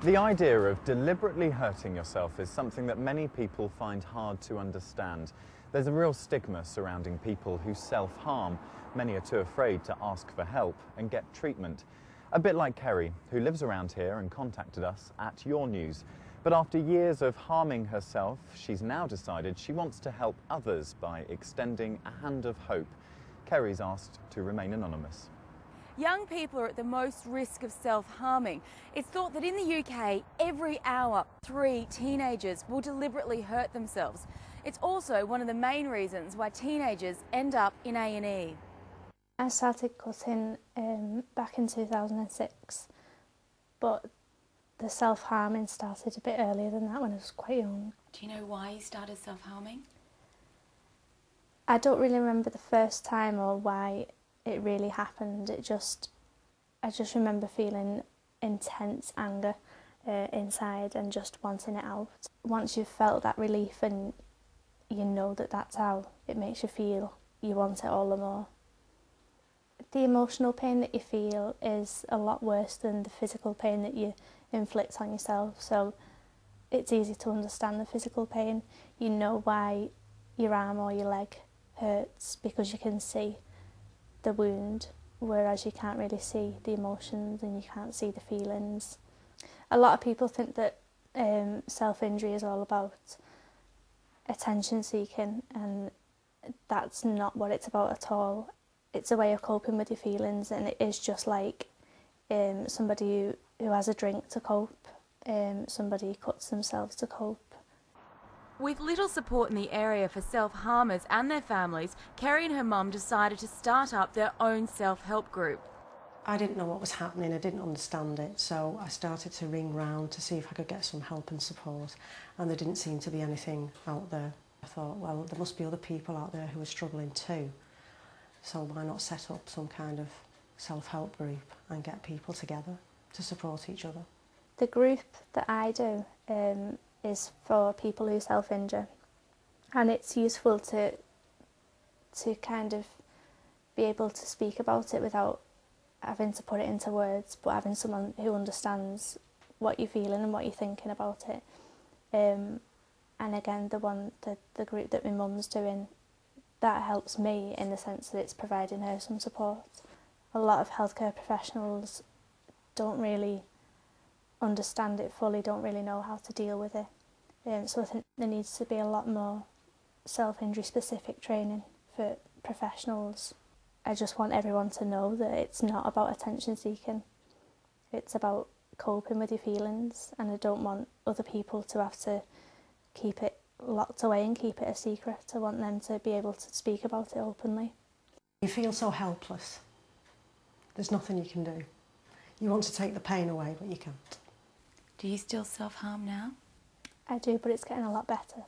The idea of deliberately hurting yourself is something that many people find hard to understand. There's a real stigma surrounding people who self-harm. Many are too afraid to ask for help and get treatment. A bit like Kerri, who lives around here and contacted us at Your News. But after years of harming herself, she's now decided she wants to help others by extending a hand of hope. Kerri's asked to remain anonymous. Young people are at the most risk of self-harming. It's thought that in the UK, every hour, 3 teenagers will deliberately hurt themselves. It's also one of the main reasons why teenagers end up in A&E. I started cutting back in 2006, but the self-harming started a bit earlier than that when I was quite young. Do you know why you started self-harming? I don't really remember the first time or why it really happened. I just remember feeling intense anger inside and just wanting it out. Once you've felt that relief and you know that that's how it makes you feel, you want it all the more. The emotional pain that you feel is a lot worse than the physical pain that you inflict on yourself, so it's easy to understand the physical pain. You know why your arm or your leg hurts because you can see the wound, whereas you can't really see the emotions and you can't see the feelings. A lot of people think that self-injury is all about attention seeking, and that's not what it's about at all. It's a way of coping with your feelings, and it is just like somebody who has a drink to cope, somebody cuts themselves to cope. With little support in the area for self-harmers and their families, Kerri and her mum decided to start up their own self-help group. I didn't know what was happening, I didn't understand it, so I started to ring round to see if I could get some help and support, and there didn't seem to be anything out there. I thought, well, there must be other people out there who are struggling too, so why not set up some kind of self-help group and get people together to support each other. The group that I do is for people who self-injure, and it's useful to kind of be able to speak about it without having to put it into words, but having someone who understands what you're feeling and what you're thinking about it. And again, the group that my mum's doing, that helps me in the sense that it's providing her some support. A lot of healthcare professionals don't really understand it fully, don't really know how to deal with it. So I think there needs to be a lot more self-injury specific training for professionals. I just want everyone to know that it's not about attention seeking, it's about coping with your feelings, and I don't want other people to have to keep it locked away and keep it a secret. I want them to be able to speak about it openly. You feel so helpless. There's nothing you can do. You want to take the pain away, but you can't. Do you still self-harm now? I do, but it's getting a lot better.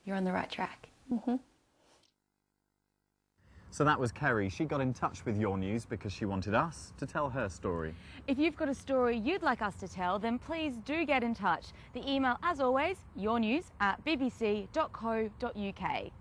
You're on the right track. Mm-hmm. So that was Kerri. She got in touch with Your News because she wanted us to tell her story. If you've got a story you'd like us to tell, then please do get in touch. The email, as always, yournews@bbc.co.uk.